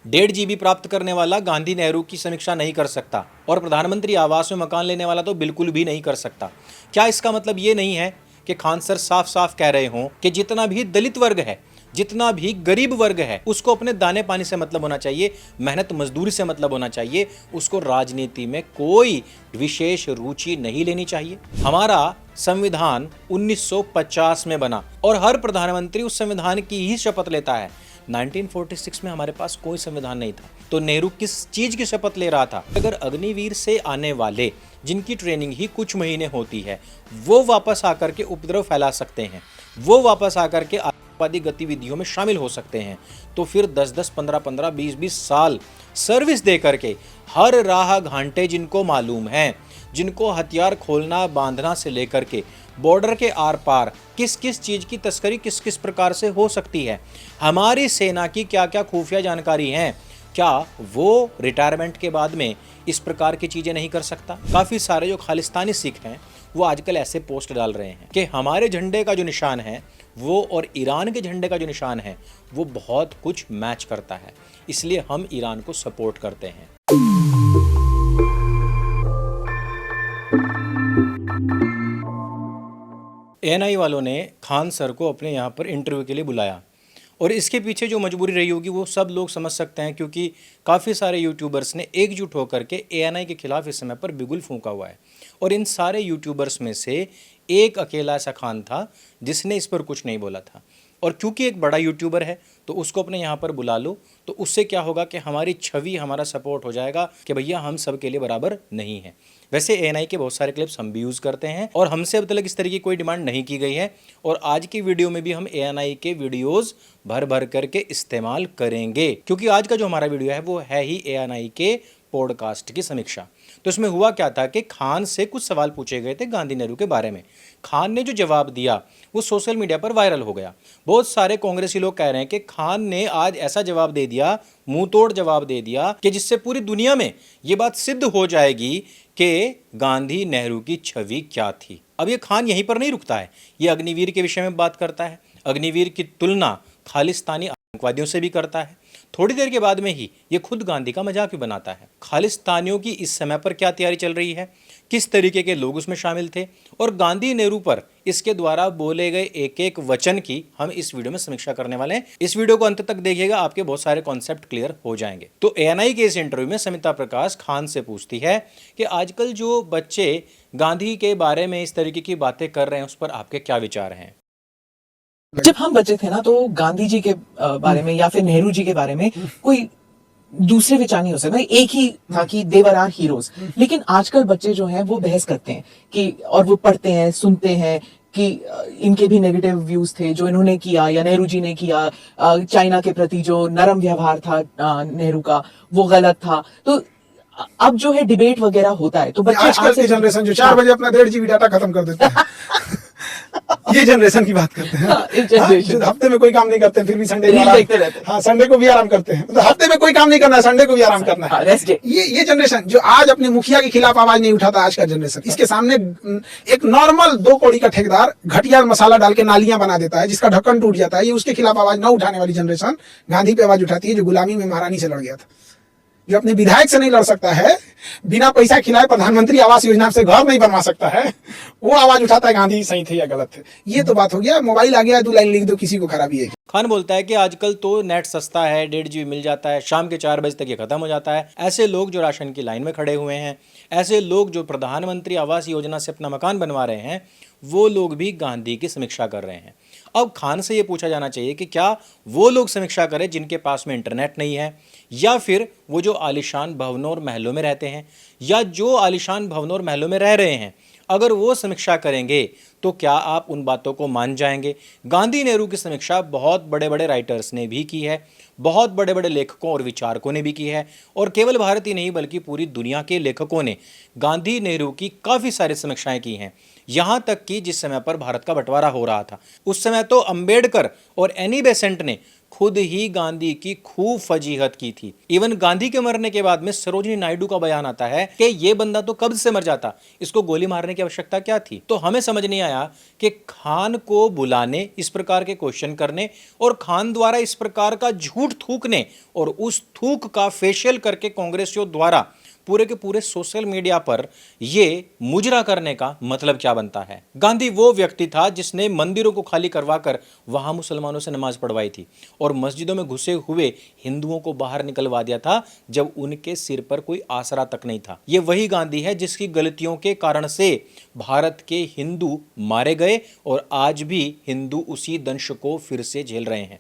1.5 GB प्राप्त करने वाला गांधी नेहरू की समीक्षा नहीं कर सकता और प्रधानमंत्री आवास में मकान लेने वाला तो बिल्कुल भी नहीं कर सकता। क्या इसका मतलब ये नहीं है कि खान सर साफ साफ कह रहे हों कि जितना भी दलित वर्ग है, जितना भी गरीब वर्ग है, उसको अपने दाने पानी से मतलब होना चाहिए, मेहनत मजदूरी से मतलब होना चाहिए, उसको राजनीति में कोई विशेष रुचि नहीं लेनी चाहिए। हमारा संविधान 1950 में बना और हर प्रधानमंत्री उस संविधान की ही शपथ लेता है। 1946 में हमारे पास कोई संविधान नहीं था, तो नेहरू किस चीज की शपथ ले रहा था? अगर अग्निवीर से आने वाले जिनकी ट्रेनिंग ही कुछ महीने होती है, वो वापस आकर के उपद्रव फैला सकते हैं, वो वापस आकर के आतंकवादी गतिविधियों में शामिल हो सकते हैं, तो फिर 10-10, 15-15, 20-20 साल सर्विस दे करके हर राह घाटे जिनको मालूम है, जिनको हथियार खोलना बांधना से लेकर के बॉर्डर के आर पार किस किस चीज़ की तस्करी किस किस प्रकार से हो सकती है, हमारी सेना की क्या क्या खुफिया जानकारी हैं, क्या वो रिटायरमेंट के बाद में इस प्रकार की चीज़ें नहीं कर सकता? काफ़ी सारे जो खालिस्तानी सिख हैं वो आजकल ऐसे पोस्ट डाल रहे हैं कि हमारे झंडे का जो निशान है वो और ईरान के झंडे का जो निशान है वो बहुत कुछ मैच करता है, इसलिए हम ईरान को सपोर्ट करते हैं। एएनआई वालों ने खान सर को अपने यहाँ पर इंटरव्यू के लिए बुलाया और इसके पीछे जो मजबूरी रही होगी वो सब लोग समझ सकते हैं, क्योंकि काफ़ी सारे यूट्यूबर्स ने एकजुट होकर के एएनआई के खिलाफ इस समय पर बिगुल फूंका हुआ है और इन सारे यूट्यूबर्स में से एक अकेला ऐसा खान था जिसने इस पर कुछ नहीं बोला था। और क्योंकि एक बड़ा यूट्यूबर है तो उसको अपने यहाँ पर बुला लो, तो उससे क्या होगा कि हमारी छवि, हमारा सपोर्ट हो जाएगा कि भैया हम सब के लिए बराबर नहीं है। वैसे एएनआई के बहुत सारे क्लिप्स हम भी यूज़ करते हैं और हमसे अब तक इस तरह की कोई डिमांड नहीं की गई है और आज की वीडियो में भी हम एएनआई के वीडियोज़ भर भर करके इस्तेमाल करेंगे, क्योंकि आज का जो हमारा वीडियो है वो है ही एएनआई के पॉडकास्ट की समीक्षा। तो इसमें हुआ क्या था कि खान से कुछ सवाल पूछे गए थे गांधी नेहरू के बारे में। खान ने जो जवाब दिया वो सोशल मीडिया पर वायरल हो गया। बहुत सारे कांग्रेसी लोग कह रहे हैं कि खान ने आज ऐसा जवाब दे दिया, मुंह तोड़ जवाब दे दिया कि जिससे पूरी दुनिया में ये बात सिद्ध हो जाएगी कि गांधी नेहरू की छवि क्या थी। अब ये खान यहीं पर नहीं रुकता है, ये अग्निवीर के विषय में बात करता है, अग्निवीर की तुलना खालिस्तानी आतंकवादियों से भी करता है। थोड़ी देर के बाद में ही ये खुद गांधी का मजाक भी बनाता है। खालिस्तानियों की इस समय पर क्या तैयारी चल रही है, किस तरीके के लोग उसमें शामिल थे और गांधी नेहरू पर इसके द्वारा बोले गए एक एक वचन की हम इस वीडियो में समीक्षा करने वाले हैं। इस वीडियो को अंत तक देखिएगा, आपके बहुत सारे कॉन्सेप्ट क्लियर हो जाएंगे। तो एएनआई के इस इंटरव्यू में समिता प्रकाश खान से पूछती है कि आजकल जो बच्चे गांधी के बारे में इस तरीके की बातें कर रहे हैं उस पर आपके क्या विचार हैं? जब हम बच्चे थे ना तो गांधी जी के बारे में या फिर नेहरू जी के बारे में कोई दूसरे विचार नहीं हो सकता, एक ही था कि देवर आर हीरोज। लेकिन आजकल बच्चे जो हैं वो बहस करते हैं कि, और वो पढ़ते हैं, सुनते हैं कि इनके भी नेगेटिव व्यूज थे जो इन्होंने किया या नेहरू जी ने किया। चाइना के प्रति जो नरम व्यवहार था नेहरू का वो गलत था। तो अब जो है डिबेट वगैरह होता है तो बच्चे आजकल की जनरेशन जो 4 बजे अपना 1.5 GB डाटा खत्म कर देते हैं ये जनरेशन की बात करते हैं। जो हफ्ते में कोई काम नहीं करते फिर भी संडे को देखते रहते हैं। हाँ, संडे को भी आराम करते हैं। मतलब हफ्ते में कोई काम नहीं करना है, संडे को भी आराम करना है। ये जनरेशन जो आज अपने मुखिया के खिलाफ आवाज नहीं उठाता, आज का जनरेशन, इसके सामने एक नॉर्मल 2 कौड़ी का ठेकेदार घटिया मसाला डाल के नालियां बना देता है जिसका ढक्कन टूट जाता है, ये उसके खिलाफ आवाज न उठाने वाली जनरेशन गांधी पे आवाज उठाती है, जो गुलामी में महारानी से लड़ गया था, जो अपने विधायक से नहीं लड़ सकता है, बिना पैसा खिलाए प्रधानमंत्री आवास योजना से घर नहीं बनवा सकता है, वो आवाज उठाता है गांधी सही थे या गलत थे। ये तो बात हो गया, मोबाइल आ गया 2 लाइन लिख दो, किसी को खराबी है। खान बोलता है कि आजकल तो नेट सस्ता है, 1.5 GB मिल जाता है, शाम के 4 बजे तक ये खत्म हो जाता है। ऐसे लोग जो राशन की लाइन में खड़े हुए हैं, ऐसे लोग जो प्रधानमंत्री आवास योजना से अपना मकान बनवा रहे हैं, वो लोग भी गांधी की समीक्षा कर रहे हैं। अब खान से ये पूछा जाना चाहिए कि क्या वो लोग समीक्षा करें जिनके पास में इंटरनेट नहीं है, या फिर वो जो आलिशान भवनों और महलों में रहते हैं, या जो आलिशान भवनों और महलों में रह रहे हैं, अगर वो समीक्षा करेंगे तो क्या आप उन बातों को मान जाएंगे? गांधी नेहरू की समीक्षा बहुत बड़े बड़े राइटर्स ने भी की है, बहुत बड़े बड़े लेखकों और विचारकों ने भी की है, और केवल भारत ही नहीं बल्कि पूरी दुनिया के लेखकों ने गांधी नेहरू की काफ़ी सारी समीक्षाएं की हैं। यहाँ तक कि जिस समय पर भारत का बंटवारा हो रहा था उस समय तो अंबेडकर और एनी बेसेंट ने खुद ही गांधी की खूब फजीहत की थी। इवन गांधी के मरने के बाद में सरोजिनी नायडू का बयान आता है कि ये बंदा तो कब्ज से मर जाता, इसको गोली मारने की आवश्यकता क्या थी। तो हमें समझ नहीं आया कि खान को बुलाने, इस प्रकार के क्वेश्चन करने और खान द्वारा इस प्रकार का झूठ थूकने और उस थूक का फेशियल करके कांग्रेसियों द्वारा पूरे के पूरे सोशल मीडिया पर यह मुजरा करने का मतलब क्या बनता है। गांधी वो व्यक्ति था जिसने मंदिरों को खाली करवाकर वहां मुसलमानों से नमाज पढ़वाई थी और मस्जिदों में घुसे हुए हिंदुओं को बाहर निकलवा दिया था जब उनके सिर पर कोई आसरा तक नहीं था। ये वही गांधी है जिसकी गलतियों के कारण से भारत के हिंदू मारे गए और आज भी हिंदू उसी दंश को फिर से झेल रहे हैं।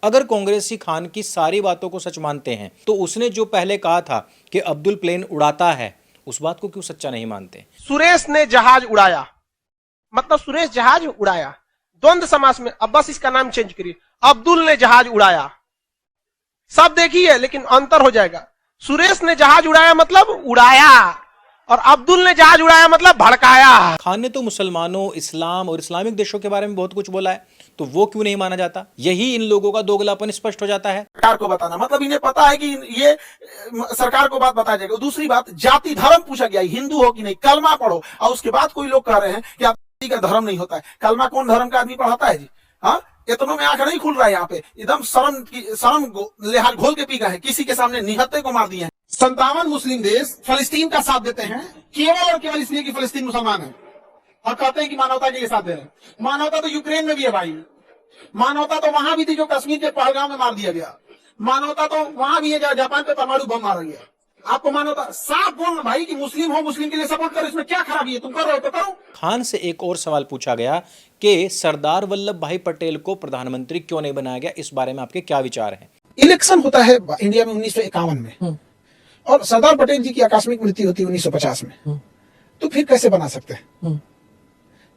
अगर कांग्रेसी खान की सारी बातों को सच मानते हैं तो उसने जो पहले कहा था कि अब्दुल प्लेन उड़ाता है, उस बात को क्यों सच्चा नहीं मानते। सुरेश ने जहाज उड़ाया, मतलब सुरेश जहाज उड़ाया, द्वंद्व समास में, अब बस इसका नाम चेंज करिए, अब्दुल ने जहाज उड़ाया, सब देखिए लेकिन अंतर हो जाएगा। सुरेश ने जहाज उड़ाया मतलब उड़ाया और अब्दुल ने जहाज उड़ाया मतलब भड़काया। खान ने तो मुसलमानों, इस्लाम और इस्लामिक देशों के बारे में बहुत कुछ बोला है, तो वो क्यों नहीं माना जाता। यही इन लोगों का दोगलापन स्पष्ट हो जाता है। सरकार को बताना मतलब इन्हें पता है कि ये सरकार को बात बताया जाएगा। दूसरी बात, जाति धर्म पूछा गया, हिंदू हो कि नहीं, कलमा पढ़ो, और उसके बाद कोई लोग कह रहे हैं कि जाति का धर्म नहीं होता है। कलमा कौन धर्म का आदमी पढ़ाता है जी? हाँ, इतनों में आंख नहीं खुल रहा है। यहाँ पे एकदम शर्म लिहाज घोल के पी गए हैं, किसी के सामने निहत्थे को मार दिए हैं। 57 मुस्लिम देश फलस्तीन का साथ देते हैं केवल और केवल इसलिए कि फलस्तीन मुसलमान है और कहते हैं कि मानवता के लिए साथ दे रहे हैं। मानवता तो यूक्रेन में भी है भाई, मानवता तो वहां भी थी जो कश्मीर के पहलगाम में मार दिया गया, मानवता तो वहां भी है जहां जापान पे परमाणु बम मारा गया। आपको मानवता साफ बोल भाई कि मुस्लिम हो, मुस्लिम के लिए सपोर्ट करो, इसमें क्या खराबी है? तुम कर रहे हो तो करो। खान से एक और सवाल पूछा गया कि सरदार वल्लभ भाई पटेल को प्रधानमंत्री क्यों नहीं बनाया गया, इस बारे में आपके क्या विचार हैं। इलेक्शन होता है इंडिया में 1951 में और सरदार पटेल जी की आकस्मिक मृत्यु होती है 1950 में, तो फिर कैसे बना सकते हैं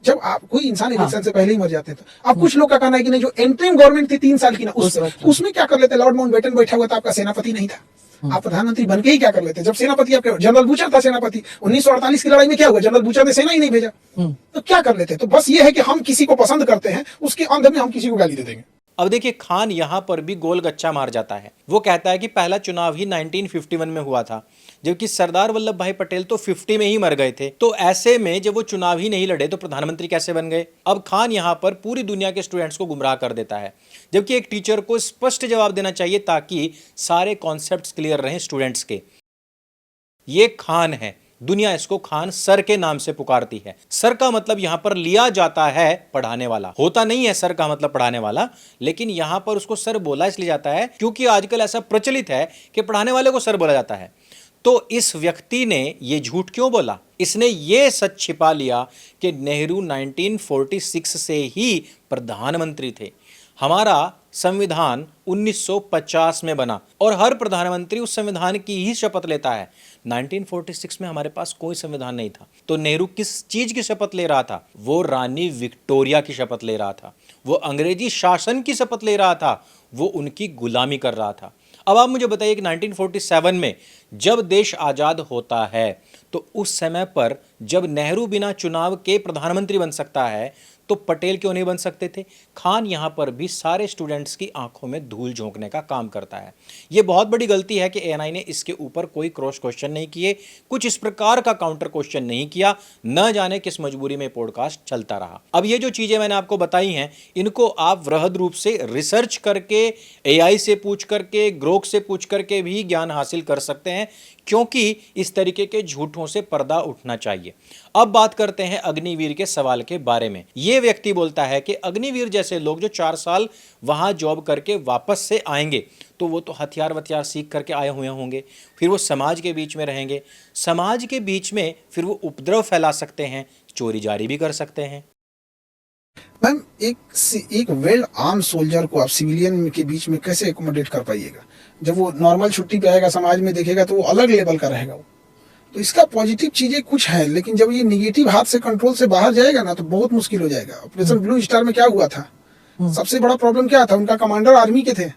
जब आप कोई इंसान इलेक्शन से पहले ही मर जाते हैं। तो अब कुछ लोग का कहना है कि नहीं, जो एंट्रीम गवर्नमेंट थी 3 साल की ना, उसमें क्या कर लेते। लॉर्ड माउंटबेटन बैठा हुआ था, आपका सेनापति नहीं था, आप प्रधानमंत्री बन के ही क्या कर लेते। जब सेनापति आपके जनरल बूचर था सेनापति, 1948 की लड़ाई में क्या हुआ, जनरल बूचर ने सेना ही नहीं भेजा, तो क्या कर लेते। तो बस ये है कि हम किसी को पसंद करते हैं, उसके अंध में हम किसी को गाली दे देंगे। अब देखिए, खान यहां पर भी गोल गच्चा मार जाता है। वो कहता है कि पहला चुनाव ही 1951 में हुआ था, जबकि सरदार वल्लभ भाई पटेल तो 50 में ही मर गए थे। तो ऐसे में जब वो चुनाव ही नहीं लड़े तो प्रधानमंत्री कैसे बन गए। अब खान यहां पर पूरी दुनिया के स्टूडेंट्स को गुमराह कर देता है, जबकि एक टीचर को स्पष्ट जवाब देना चाहिए ताकि सारे कॉन्सेप्ट्स क्लियर रहें स्टूडेंट्स के। ये खान है, दुनिया इसको खान सर के नाम से पुकारती है। सर का मतलब यहां पर लिया जाता है पढ़ाने वाला, होता नहीं है सर का मतलब पढ़ाने वाला, लेकिन यहां पर उसको सर बोला इसलिए जाता है क्योंकि आजकल ऐसा प्रचलित है कि पढ़ाने वाले को सर बोला जाता है। तो इस व्यक्ति ने यह झूठ क्यों बोला? इसने यह सच छिपा लिया कि नेहरू 1946 से ही प्रधानमंत्री थे। हमारा संविधान 1950 में बना और हर प्रधानमंत्री उस संविधान की ही शपथ लेता है। 1946 में हमारे पास कोई संविधान नहीं था, तो नेहरू किस चीज की शपथ ले रहा था? वो रानी विक्टोरिया की शपथ ले रहा था, वो अंग्रेजी शासन की शपथ ले रहा था, वो उनकी गुलामी कर रहा था। अब आप मुझे बताइए कि 1947 में जब देश आजाद होता है तो उस समय पर जब नेहरू बिना चुनाव के प्रधानमंत्री बन सकता है तो पटेल क्यों नहीं बन सकते थे? खान यहां पर भी सारे स्टूडेंट्स की आंखों में धूल झोंकने का काम करता है। यह बहुत बड़ी गलती है कि एएनआई ने इसके ऊपर कोई क्रॉस क्वेश्चन नहीं किए, कुछ इस प्रकार का काउंटर क्वेश्चन नहीं किया, न जाने किस मजबूरी में पॉडकास्ट चलता रहा। अब ये जो चीजें मैंने आपको बताई हैं, इनको आप वृहद रूप से रिसर्च करके, एआई से पूछ करके, ग्रोक से पूछ करके भी ज्ञान हासिल कर सकते हैं, क्योंकि इस तरीके के झूठों से पर्दा उठना चाहिए। अब बात करते हैं अग्निवीर के सवाल के बारे में। यह व्यक्ति बोलता है कि अग्निवीर जैसे लोग जो 4 साल वहां जॉब करके वापस से आएंगे तो वो तो हथियार वथियार सीख करके आए हुए होंगे, फिर वो समाज के बीच में रहेंगे, समाज के बीच में फिर वो उपद्रव फैला सकते हैं, चोरी जारी भी कर सकते हैं। मैम, एक वेल आर्म सोल्जर को आप सिविलियन के बीच में कैसे एकोमोडेट कर पाइएगा? जब वो नॉर्मल छुट्टी पे आएगा, समाज में देखेगा तो वो अलग लेवल का रहेगा वो। तो इसका पॉजिटिव चीजें कुछ है, लेकिन जब ये निगेटिव हाथ से कंट्रोल से बाहर जाएगा ना तो बहुत मुश्किल हो जाएगा। ऑपरेशन ब्लू स्टार में क्या हुआ था? सबसे बड़ा प्रॉब्लम क्या था? उनका कमांडर आर्मी के थे,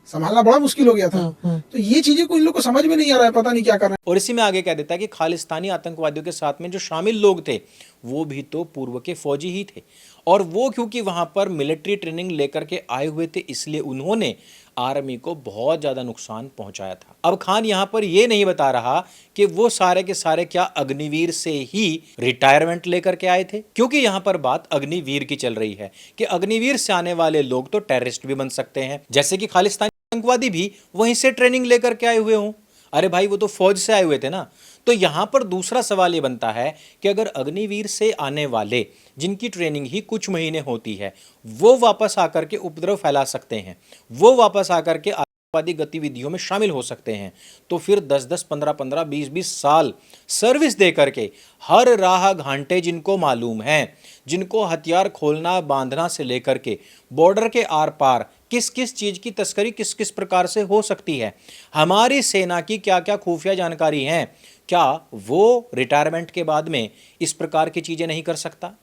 संभालना बड़ा मुश्किल हो गया था। तो ये चीजें को इन लोग को समझ में नहीं आ रहा है, पता नहीं क्या कर रहे हैं। और इसी में आगे कह देता है कि खालिस्तानी आतंकवादियों के साथ में जो शामिल लोग थे वो भी तो पूर्व के फौजी ही थे, और वो क्योंकि वहां पर मिलिट्री ट्रेनिंग लेकर के आए हुए थे इसलिए उन्होंने आर्मी को बहुत ज्यादा नुकसान पहुंचाया था। अब खान यहां पर यह नहीं बता रहा कि वो सारे के सारे क्या अग्निवीर से ही रिटायरमेंट लेकर के आए थे, क्योंकि यहां पर बात अग्निवीर की चल रही है कि अग्निवीर से आने वाले लोग तो टेररिस्ट भी बन सकते हैं, जैसे कि खालिस्तानी आतंकवादी भी वहीं से ट्रेनिंग लेकर के आए हुए हों। अरे भाई वो तो फौज से आए हुए थे ना। तो यहां पर दूसरा सवाल ये बनता है कि अगर अग्निवीर से आने वाले जिनकी ट्रेनिंग ही कुछ महीने होती है वो वापस आकर के उपद्रव फैला सकते हैं, वो वापस आकर के आतंकवादी गतिविधियों में शामिल हो सकते हैं, तो फिर 10-10, 15-15, 20-20 साल सर्विस दे करके हर राह घांटे जिनको मालूम है, जिनको हथियार खोलना बांधना से लेकर के बॉर्डर के आर पार किस किस चीज की तस्करी किस किस प्रकार से हो सकती है, हमारी सेना की क्या क्या खुफिया जानकारी है, क्या वो रिटायरमेंट के बाद में इस प्रकार की चीजें नहीं कर सकता?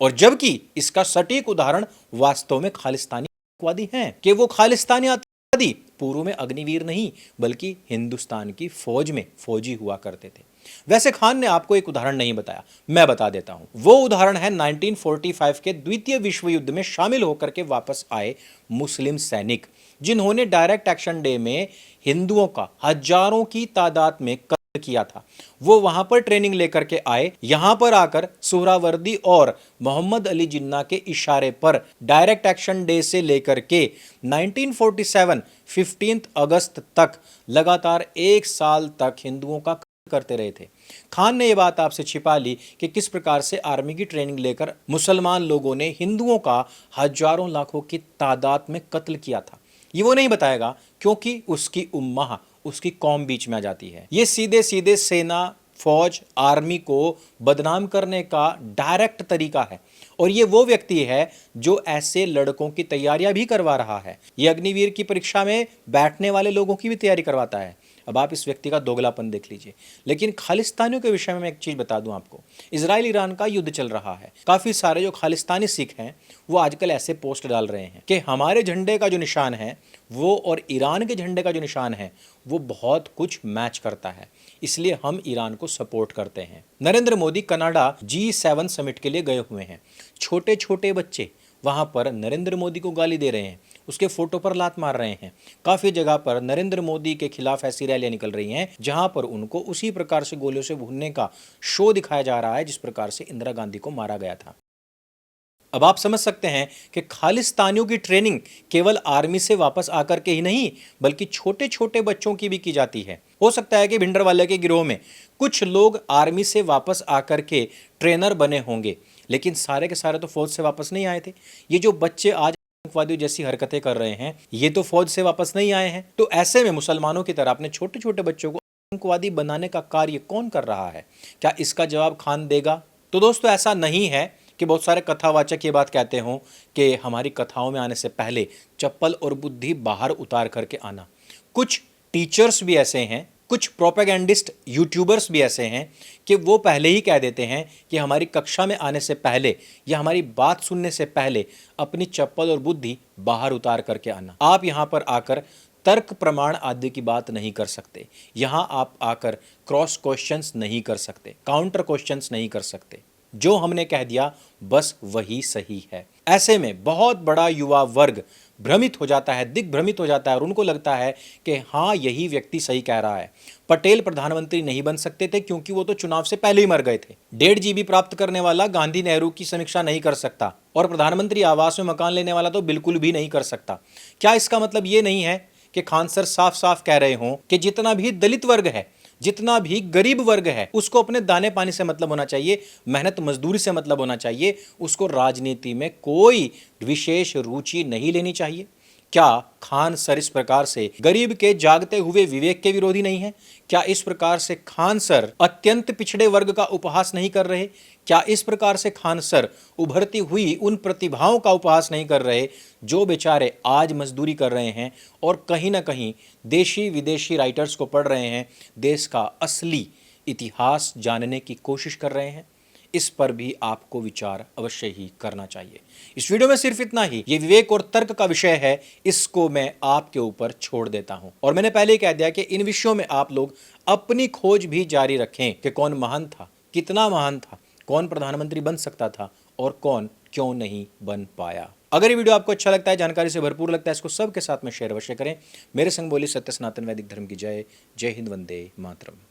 और जबकि इसका सटीक उदाहरण वास्तव में खालिस्तानी आतंकवादी हैं कि वो खालिस्तानी आतंकवादी पूर्व में अग्निवीर नहीं बल्कि हिंदुस्तान की फौज में फौजी हुआ करते थे। वैसे खान ने आपको एक उदाहरण नहीं बताया, मैं बता देता हूं। वो उदाहरण है 1945 के द्वितीय विश्व युद्ध में शामिल होकर के वापस आए मुस्लिम सैनिक, जिन्होंने डायरेक्ट एक्शन डे में हिंदुओं का हजारों की तादाद में कत्ल किया था। वो वहां पर ट्रेनिंग लेकर के आए, यहां पर आकर सुहरावर्दी और मोहम्मद अली जिन्ना के इशारे पर डायरेक्ट एक्शन डे से लेकर के 1947 15 अगस्त तक लगातार 1 साल तक हिंदुओं का करते रहे थे। खान ने यह बात आपसे छिपा ली कि किस प्रकार से आर्मी की ट्रेनिंग लेकर मुसलमान लोगों ने हिंदुओं का हजारों लाखों की तादाद में कत्ल किया था। ये वो नहीं बताएगा क्योंकि उसकी उम्मा उसकी कौम बीच में आ जाती है। ये सीधे सीधे सेना फौज आर्मी को बदनाम करने का डायरेक्ट तरीका है, और ये वो व्यक्ति है जो ऐसे लड़कों की तैयारियां भी करवा रहा है। ये अग्निवीर की परीक्षा में बैठने वाले लोगों की भी तैयारी करवाता है। अब आप इस व्यक्ति का दोगलापन देख लीजिए। लेकिन खालिस्तानियों के विषय में मैं एक चीज बता दूं आपको, इजराइल ईरान का युद्ध चल रहा है। काफी सारे जो खालिस्तानी सिख हैं वो आजकल ऐसे पोस्ट डाल रहे हैं कि हमारे झंडे का जो निशान है वो और ईरान के झंडे का जो निशान है वो बहुत कुछ मैच करता है, इसलिए हम ईरान को सपोर्ट करते हैं। Narendra Modi Canada G7 summit के लिए गए हुए हैं। छोटे छोटे बच्चे वहां पर नरेंद्र मोदी को गाली दे रहे हैं, उसके फोटो पर लात मार रहे हैं। काफी जगह पर नरेंद्र मोदी के खिलाफ ऐसी रैलियां निकल रही हैं जहां पर उनको उसी प्रकार से गोलियों से भूनने का शो दिखाया जा रहा है जिस प्रकार से इंदिरा गांधी को मारा गया था। अब आप समझ सकते हैं कि खालिस्तानियों की ट्रेनिंग केवल आर्मी से वापस आकर के ही नहीं बल्कि छोटे छोटे बच्चों की भी की जाती है। हो सकता है कि भिंडरवाले के गिरोह में कुछ लोग आर्मी से वापस आकर के ट्रेनर बने होंगे, लेकिन सारे के सारे तो फौज से वापस नहीं आए थे। ये जो बच्चे आज आतंकवादियों जैसी हरकतें कर रहे हैं ये तो फौज से वापस नहीं आए हैं। तो ऐसे में मुसलमानों की तरह अपने छोटे छोटे बच्चों को आतंकवादी बनाने का कार्य कौन कर रहा है? क्या इसका जवाब खान देगा? तो दोस्तों ऐसा नहीं है कि बहुत सारे कथावाचक ये बात कहते हों कि हमारी कथाओं में आने से पहले चप्पल और बुद्धि बाहर उतार करके आना। कुछ टीचर्स भी ऐसे हैं, कुछ प्रोपेगेंडिस्ट यूट्यूबर्स भी ऐसे हैं कि वो पहले ही कह देते हैं कि हमारी कक्षा में आने से पहले या हमारी बात सुनने से पहले अपनी चप्पल और बुद्धि बाहर उतार करके आना। आप यहाँ पर आकर तर्क प्रमाण आदि की बात नहीं कर सकते, यहाँ आप आकर क्रॉस क्वेश्चंस नहीं कर सकते, काउंटर क्वेश्चंस नहीं कर सकते। जो हमने कह दिया बस वही सही है। ऐसे में बहुत बड़ा युवा वर्ग भ्रमित हो जाता है, दिग्भ्रमित हो जाता है और उनको लगता है कि हाँ यही व्यक्ति सही कह रहा है। पटेल प्रधानमंत्री नहीं बन सकते थे क्योंकि वो तो चुनाव से पहले ही मर गए थे। 1.5 GB प्राप्त करने वाला गांधी नेहरू की समीक्षा नहीं कर सकता और प्रधानमंत्री आवास में मकान लेने वाला तो बिल्कुल भी नहीं कर सकता। क्या इसका मतलब ये नहीं है कि खान सर साफ साफ कह रहे हों कि जितना भी दलित वर्ग है, जितना भी गरीब वर्ग है, उसको अपने दाने पानी से मतलब होना चाहिए, मेहनत मजदूरी से मतलब होना चाहिए, उसको राजनीति में कोई विशेष रुचि नहीं लेनी चाहिए? क्या खान सर इस प्रकार से गरीब के जागते हुए विवेक के विरोधी नहीं है? क्या इस प्रकार से खान सर अत्यंत पिछड़े वर्ग का उपहास नहीं कर रहे? क्या इस प्रकार से खान सर उभरती हुई उन प्रतिभाओं का उपहास नहीं कर रहे जो बेचारे आज मजदूरी कर रहे हैं और कहीं ना कहीं देशी विदेशी राइटर्स को पढ़ रहे हैं, देश का असली इतिहास जानने की कोशिश कर रहे हैं? इस पर भी आपको विचार अवश्य ही करना चाहिए। इस वीडियो में सिर्फ इतना ही। ये विवेक और तर्क का विषय है, इसको मैं आपके ऊपर छोड़ देता हूं। और मैंने पहले ही कह दिया कि इन विषयों में आप लोग अपनी खोज भी जारी रखें कि कौन महान था, कितना महान था, कौन प्रधानमंत्री बन सकता था और कौन क्यों नहीं बन पाया। अगर ये वीडियो आपको अच्छा लगता है, जानकारी से भरपूर लगता है, इसको सबके साथ में शेयर अवश्य करें। मेरे संग बोली सत्य सनातन वैदिक धर्म की जय। जय हिंद, वंदे मातरम।